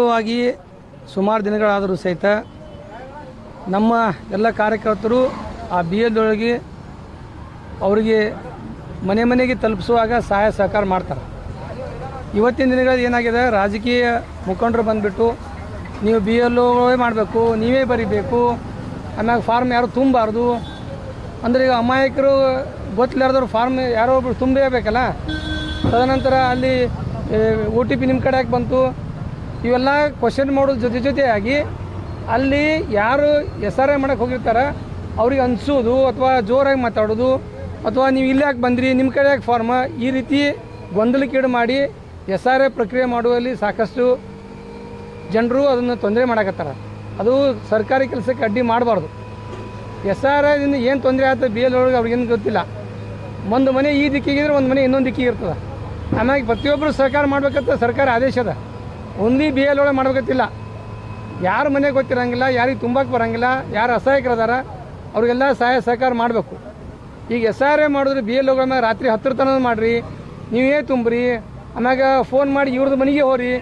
ಆಗಿ ಸುಮಾರು ದಿನಗಳಾದರೂ ಸಹಿತ ನಮ್ಮ ಎಲ್ಲ ಕಾರ್ಯಕರ್ತರು ಆ BL ಒಳಗೆ ಅವರಿಗೆ ಮನೆ ಮನೆಗೆ ತಲುಪಿಸುವಾಗ ಸಹಾಯ ಸಹಕಾರ ಮಾಡ್ತಾರೆ. ಇವತ್ತಿನ ದಿನಗಳಲ್ಲಿ ಏನಾಗಿದೆ, ರಾಜಕೀಯ ಮುಖಂಡರು ಬಂದುಬಿಟ್ಟು ನೀವು BL ಮಾಡಬೇಕು, ನೀವೇ ಬರಿಬೇಕು, ಆಮ್ಯಾಗ ಫಾರ್ಮ್ ಯಾರು ತುಂಬಬಾರ್ದು ಅಂದರೆ ಈಗ ಅಮಾಯಕರು ಗೊತ್ತಿಲ್ಲಾರ್ದವ್ರು ಫಾರ್ಮ್ ಯಾರೋ ಒಬ್ರು ತುಂಬಬೇಕಲ್ಲ. ತದನಂತರ ಅಲ್ಲಿ OTP ನಿಮ್ಮ ಕಡೆ ಯಾಕೆ ಬಂತು, ಇವೆಲ್ಲ ಕ್ವಶನ್ ಮಾಡೋದು ಜೊತೆಯಾಗಿ ಅಲ್ಲಿ ಯಾರು SRI ಮಾಡೋಕ್ಕೆ ಹೋಗಿರ್ತಾರೆ ಅವ್ರಿಗೆ ಅನಿಸೋದು ಅಥವಾ ಜೋರಾಗಿ ಮಾತಾಡೋದು ಅಥವಾ ನೀವು ಇಲ್ಲಿ ಯಾಕೆ ಬಂದ್ರಿ, ನಿಮ್ಮ ಕಡೆ ಯಾಕೆ ಫಾರ್ಮ, ಈ ರೀತಿ ಗೊಂದಲಕ್ಕೀಡು ಮಾಡಿ SRI ಪ್ರಕ್ರಿಯೆ ಮಾಡುವಲ್ಲಿ ಸಾಕಷ್ಟು ಜನರು ಅದನ್ನು ತೊಂದರೆ ಮಾಡಕತ್ತಾರೆ. ಅದು ಸರ್ಕಾರಿ ಕೆಲಸಕ್ಕೆ ಅಡ್ಡಿ ಮಾಡಬಾರ್ದು. SRIದಿಂದ ಏನು ತೊಂದರೆ ಆಗ್ತದೆ BL ಒಳಗೆ ಅವ್ರಿಗೇನು ಗೊತ್ತಿಲ್ಲ. ಒಂದು ಮನೆ ಈ ದಿಕ್ಕಿಗಿದ್ರೆ ಒಂದು ಮನೆ ಇನ್ನೊಂದು ದಿಕ್ಕಿಗೆ ಇರ್ತದೆ. ಆಮ್ಯಾಗ ಪ್ರತಿಯೊಬ್ಬರು ಸಹಕಾರ ಮಾಡ್ಬೇಕಂತ ಸರ್ಕಾರ ಆದೇಶ ಅದ. ಒಂದೇ BL ಒಳಗೆ ಮಾಡ್ಬೇಕತ್ತಿಲ್ಲ. ಯಾರ ಮನೆಗೆ ಗೊತ್ತಿರೋಂಗಿಲ್ಲ, ಯಾರಿಗೆ ತುಂಬಕ್ಕೆ ಬರೋಂಗಿಲ್ಲ, ಯಾರು ಅಸಹಾಯಕರದಾರ ಅವ್ರಿಗೆಲ್ಲ ಸಹಾಯ ಸಹಕಾರ ಮಾಡಬೇಕು. ಈಗ SRI ಮಾಡಿದ್ರೆ BL ಒಳಗೆ ಮ್ಯಾಗ ರಾತ್ರಿ 10 ತನಕ ಮಾಡಿರಿ, ನೀವೇ ತುಂಬ್ರಿ, ಆಮ್ಯಾಗ ಫೋನ್ ಮಾಡಿ ಇವ್ರದ್ದು ಮನೆಗೆ ಹೋರಿ,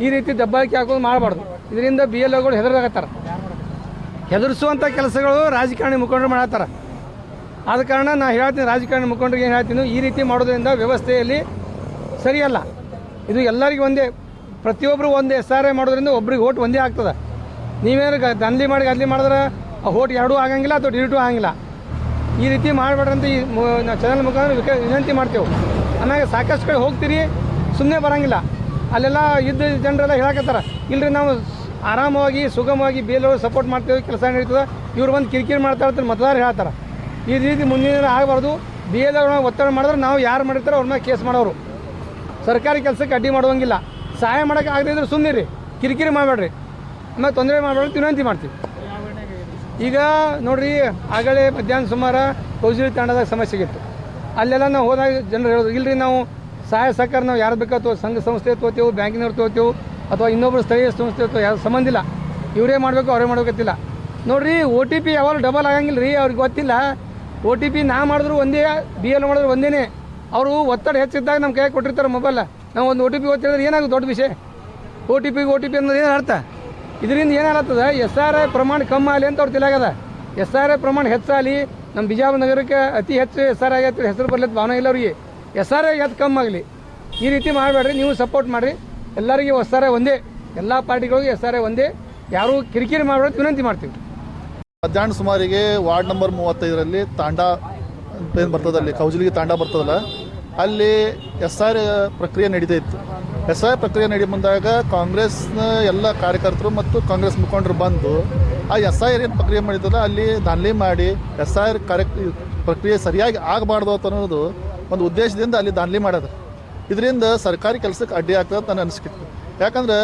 ಈ ರೀತಿ ದಬ್ಬಾಳಿಕೆ ಹಾಕೋದು ಮಾಡಬಾರ್ದು. ಇದರಿಂದ BL ಒಗಳು ಹೆದರ್ದಾಗತ್ತಾರ. ಹೆದರಿಸುವಂಥ ಕೆಲಸಗಳು ರಾಜಕಾರಣಿ ಮುಖಂಡರು ಮಾಡತ್ತಾರ. ಆದ ಕಾರಣ ನಾನು ಹೇಳ್ತೀನಿ, ರಾಜಕಾರಣಿ ಮುಖಂಡರಿಗೆ ಏನು ಹೇಳ್ತೀನಿ, ಈ ರೀತಿ ಮಾಡೋದ್ರಿಂದ ವ್ಯವಸ್ಥೆಯಲ್ಲಿ ಸರಿಯಲ್ಲ. ಇದು ಎಲ್ಲರಿಗೂ ಒಂದೇ, ಪ್ರತಿಯೊಬ್ಬರು ಒಂದೇ SRI ಮಾಡೋದ್ರಿಂದ ಒಬ್ರಿಗೆ ಓಟ್ ಒಂದೇ ಆಗ್ತದೆ. ನೀವೇನು ದಂಧೆ ಮಾಡಿ ಗದ್ಲಿ ಮಾಡಿದ್ರೆ ಆ ಓಟ್ ಎರಡೂ ಆಗಂಗಿಲ್ಲ ಅಥವಾ ಡಿಲೀಟೂ ಆಗಂಗಿಲ್ಲ. ಈ ರೀತಿ ಮಾಡಬೇಡ್ರಂತ ಈ ನಾವು ಚಾನಲ್ ಮುಖಾಂತರ ವಿನಂತಿ ಮಾಡ್ತೇವೆ. ಆಮ್ಯಾಗ ಸಾಕಷ್ಟು ಕಡೆ ಹೋಗ್ತೀರಿ, ಸುಮ್ಮನೆ ಬರೋಂಗಿಲ್ಲ. ಅಲ್ಲೆಲ್ಲ ಇದ್ದ ಜನರೆಲ್ಲ ಹೇಳಕತ್ತಾರ, ಇಲ್ಲರಿ ನಾವು ಆರಾಮವಾಗಿ ಸುಗಮವಾಗಿ BL ಸಪೋರ್ಟ್ ಮಾಡ್ತೇವೆ, ಕೆಲಸ ನಡೀತದೆ, ಇವ್ರು ಬಂದು ಕಿರಿಕಿರಿ ಮಾಡ್ತಾ ಇರ್ತಾರೆ ಮತದಾರ ಹೇಳ್ತಾರೆ. ಈ ರೀತಿ ಮುಂದಿನ ದಿನ ಆಗಬಾರ್ದು. BL ಒತ್ತಡ ಮಾಡಿದ್ರೆ ನಾವು ಯಾರು ಮಾಡಿರ್ತಾರೋ ಅವ್ರ ಮೇಲೆ ಕೇಸ್ ಮಾಡೋರು. ಸರ್ಕಾರಿ ಕೆಲಸಕ್ಕೆ ಅಡ್ಡಿ ಮಾಡುವಂಗಿಲ್ಲ. ಸಹಾಯ ಮಾಡೋಕ್ಕೆ ಆಗದೇ ಇದ್ರೆ ಸುಮ್ಮನಿರಿ, ಕಿರಿಕಿರಿ ಮಾಡಬೇಡ್ರಿ, ಆಮೇಲೆ ತೊಂದರೆ ಮಾಡಬೇಡ್ರಿ ವಿನಂತಿ ಮಾಡ್ತೀವಿ. ಈಗ ನೋಡಿರಿ, ಆಗಲೇ ಮಧ್ಯಾಹ್ನ ಸುಮಾರು ಕೌಜಲಿ ತಾಂಡದಾಗ ಸಮಸ್ಯೆಗಿತ್ತು. ಅಲ್ಲೆಲ್ಲ ನಾವು ಹೋದಾಗ ಜನರು ಹೇಳೋದು, ಇಲ್ಲರಿ ನಾವು ಸಹಾಯ ಸಹಕಾರ ನಾವು ಯಾರು ಬೇಕಾಗ್ತೋ ಸಂಘ ಸಂಸ್ಥೆ ತೋತೇವೆ, ಬ್ಯಾಂಕಿನವ್ರು ತೋತೇವೆ, ಅಥವಾ ಇನ್ನೊಬ್ಬರು ಸ್ಥಳೀಯ ಸಂಸ್ಥೆ ತೋ, ಯಾರು ಸಂಬಂಧ ಇಲ್ಲ, ಇವರೇ ಮಾಡಬೇಕು ಅವರೇ ಮಾಡ್ಬೇಕತ್ತಿಲ್ಲ. ನೋಡಿರಿ, OTP ಯಾವಾಗ ಡಬಲ್ ಆಗಂಗಿಲ್ಲ ರೀ, ಅವ್ರಿಗೆ ಗೊತ್ತಿಲ್ಲ. OTP ನಾ ಮಾಡಿದ್ರು ಒಂದೇ, BL ಮಾಡಿದ್ರು ಒಂದೇ. ಅವರು ಒತ್ತಡ ಹೆಚ್ಚಿದ್ದಾಗ ನಮ್ಮ ಕೈ ಕೊಟ್ಟಿರ್ತಾರೆ ಮೊಬೈಲ್, ನಾವು ಒಂದು OTP ಗೊತ್ತಿದ್ರೆ ಏನಾಗುತ್ತೆ ದೊಡ್ಡ ವಿಷಯ. OTP ಅನ್ನೋದು ಏನು ಅರ್ಥ? ಇದರಿಂದ ಏನಾಗ್ತದೆ, SRI ಪ್ರಮಾಣ ಕಮ್ಮಿ ಆಗಲಿ ಅಂತ ಅವ್ರು ತಿಳಿಯಾಗದ. SRI ಪ್ರಮಾಣ ಹೆಚ್ಚಾಗಲಿ, ನಮ್ಮ ಬಿಜಾಪುರ ನಗರಕ್ಕೆ ಅತಿ ಹೆಚ್ಚು SRI ಆಗೈತೆ ಹೆಸರು ಬರ್ಲಿಕ್ಕೆ ಭಾವನೆ ಇಲ್ಲ ಅವ್ರಿಗೆ. SRI ಹೆಚ್ಚು ಕಮ್ಮಿ ಆಗಲಿ, ಈ ರೀತಿ ಮಾಡಬೇಡ್ರಿ, ನೀವು ಸಪೋರ್ಟ್ ಮಾಡಿರಿ. ಎಲ್ಲರಿಗೂ SRI ಒಂದೇ, ಎಲ್ಲ ಪಾರ್ಟಿಗಳಿಗೂ SRI ಒಂದೇ, ಯಾರೂ ಕಿರಿಕಿರಿ ಮಾಡಬೇಡ ವಿನಂತಿ ಮಾಡ್ತೀವಿ. ಮಧ್ಯಾಹ್ನ ಸುಮಾರಿಗೆ ವಾರ್ಡ್ ನಂಬರ್ 35ರಲ್ಲಿ ತಾಂಡ ಏನು ಬರ್ತದಲ್ಲಿ, ಕೌಜಲಿಗೆ ತಾಂಡ ಬರ್ತದಲ್ಲ, ಅಲ್ಲಿ SRI ಪ್ರಕ್ರಿಯೆ ನಡೀತಾ ಇತ್ತು. SRI ಪ್ರಕ್ರಿಯೆ ನಡಿ ಬಂದಾಗ ಕಾಂಗ್ರೆಸ್ನ ಎಲ್ಲ ಕಾರ್ಯಕರ್ತರು ಮತ್ತು ಕಾಂಗ್ರೆಸ್ ಮುಖಂಡರು ಬಂದು ಆ SRI ಏನು ಪ್ರಕ್ರಿಯೆ ಮಾಡಿದ್ದಲ್ಲ ಅಲ್ಲಿ ದಾನ್ಲಿ ಮಾಡಿ SRI ಪ್ರಕ್ರಿಯೆ ಸರಿಯಾಗಿ ಆಗಬಾರ್ದು ಅಂತ ಅನ್ನೋದು ಒಂದು ಉದ್ದೇಶದಿಂದ ಅಲ್ಲಿ ದಾನ್ಲಿ ಮಾಡೋದು. ಇದರಿಂದ ಸರ್ಕಾರಿ ಕೆಲಸಕ್ಕೆ ಅಡ್ಡಿ ಆಗ್ತದೆ ಅಂತ ನನಗೆ ಅನಿಸ್ಕಿತ್ತು. ಯಾಕಂದ್ರೆ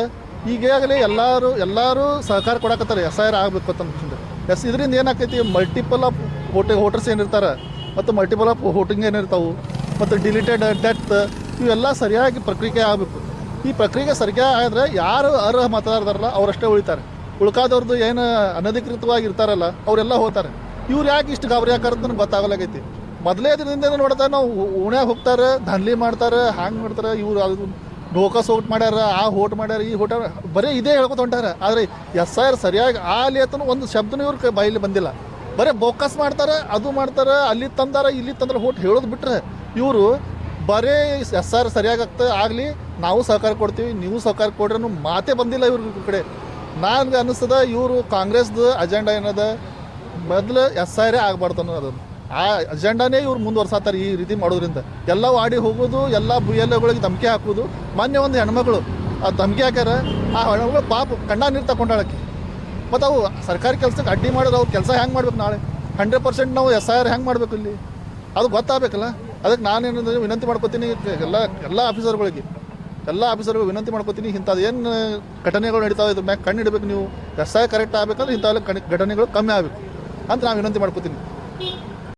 ಈಗಾಗಲೇ ಎಲ್ಲರೂ ಸಹಕಾರ ಕೊಡಕತ್ತಾರೆ SRI ಆಗಬೇಕು ಅಂತ ಅನ್ಕೊಂಡು. ಇದರಿಂದ ಏನಾಗ್ತೈತಿ, ಮಲ್ಟಿಪಲ್ ಆಫ್ ವೋಟರ್ಸ್ ಏನಿರ್ತಾರೆ ಮತ್ತು ಮಲ್ಟಿಪಲ್ ಆಫ್ ವೋಟಿಂಗ್ ಏನಿರ್ತಾವೆ ಮತ್ತು ಡಿಲೀಟೆಡ್ ಡೆತ್ ಇವೆಲ್ಲ ಸರಿಯಾಗಿ ಪ್ರಕ್ರಿಯೆ ಆಗಬೇಕು. ಈ ಪ್ರಕ್ರಿಯೆ ಸರಿಯಾಗಿ ಆದರೆ ಯಾರು ಅರ್ಹ ಮತದಾರರಲ್ಲ ಅವರಷ್ಟೇ ಉಳಿತಾರೆ. ಉಳ್ಕಾದವ್ರದ್ದು ಏನು ಅನಧಿಕೃತವಾಗಿ ಇರ್ತಾರಲ್ಲ ಅವರೆಲ್ಲ ಹೋಗ್ತಾರೆ. ಇವ್ರು ಯಾಕೆ ಇಷ್ಟು ಗಾಬರಿ ಹಾಕಾರಂತ ನನಗೆ ಗೊತ್ತಾಗಲಾಗೈತಿ. ಮೊದಲೇ ದಿನದಿಂದ ನೋಡ್ತಾರೆ, ನಾವು ಓಣ್ಯಾಗ ಹೋಗ್ತಾರೆ, ದಾನ್ಲಿ ಮಾಡ್ತಾರೆ, ಹ್ಯಾಂಗೆ ಮಾಡ್ತಾರೆ, ಇವ್ರು ಅದು ಢೋಕಸ್ ಓಟ್ ಮಾಡ್ಯಾರ, ಆ ಓಟ್ ಮಾಡ್ಯಾರ, ಈ ಓಟ್ ಬರೀ ಇದೇ ಹೇಳ್ಕೊತ ಹೊಂಟಾರ. ಆದರೆ SRI ಸರಿಯಾಗಿ ಆಲಿ ಅಂತನೂ ಒಂದು ಶಬ್ದನೂ ಇವ್ರ ಬಾಯಲ್ಲಿ ಬಂದಿಲ್ಲ. ಬರೀ ಬೋಕಸ್ ಮಾಡ್ತಾರೆ, ಅದು ಮಾಡ್ತಾರೆ, ಅಲ್ಲಿ ತಂದಾರ ಇಲ್ಲಿ ತಂದ್ರೆ ಓಟ್ ಹೇಳೋದು ಬಿಟ್ಟರೆ ಇವರು ಬರೀ SRI ಸರಿಯಾಗಿ ಆಗಲಿ, ನಾವು ಸಹಕಾರ ಕೊಡ್ತೀವಿ, ನೀವು ಸಹಕಾರ ಕೊಡ್ರಿ ಮಾತೇ ಬಂದಿಲ್ಲ ಇವ್ರ ಕಡೆ. ನನಗೆ ಅನ್ನಿಸ್ತದ ಇವರು ಕಾಂಗ್ರೆಸ್ದು ಅಜೆಂಡಾ ಏನದ, ಮೊದಲು SRI ಆಗಬಾರ್ದು ಅನ್ನೋದು ಆ ಅಜೆಂಡಾನೇ ಇವ್ರು ಮುಂದುವರ್ಸಾತಾರೆ. ಈ ರೀತಿ ಮಾಡೋದ್ರಿಂದ ಎಲ್ಲ ವಾಡಿ ಹೋಗೋದು, ಎಲ್ಲ BL ಗಳಿಗೆ ಧಮಕಿ ಹಾಕೋದು. ಮೊನ್ನೆ ಒಂದು ಹೆಣ್ಮಗಳು ಆ ಧಮಕಿ ಹಾಕ್ಯಾರ, ಆ ಹೆಣ್ಮಗಳು ಪಾಪ ಕಣ್ಣ ನೀರು ತಗೊಂಡಾಳಕ್ಕೆ. ಮತ್ತು ಅವು ಸರ್ಕಾರಿ ಕೆಲಸಕ್ಕೆ ಅಡ್ಡಿ ಮಾಡೋದು, ಅವ್ರು ಕೆಲಸ ಹೆಂಗೆ ಮಾಡ್ಬೇಕು, ನಾಳೆ 100% ನಾವು SRI ಹೆಂಗೆ ಮಾಡಬೇಕು ಇಲ್ಲಿ ಅದು ಗೊತ್ತಾಗಬೇಕಲ್ಲ. ಅದಕ್ಕೆ ನಾನೇನು ವಿನಂತಿ ಮಾಡ್ಕೊತೀನಿ ಎಲ್ಲ ಆಫೀಸರ್ಗಳು ವಿನಂತಿ ಮಾಡ್ಕೊತೀನಿ, ಇಂಥದ್ದು ಏನು ಘಟನೆಗಳು ನಡೀತಾವೆ ಇದ್ರ ಮ್ಯಾಗ ಕಣ್ಣು ಇಡಬೇಕು. ನೀವು SRI ಕರೆಕ್ಟ್ ಆಗಬೇಕಂದ್ರೆ ಇಂಥವೆಲ್ಲ ಘಟನೆಗಳು ಕಮ್ಮಿ ಆಗಬೇಕು ಅಂತ ನಾನು ವಿನಂತಿ ಮಾಡ್ಕೊತೀನಿ.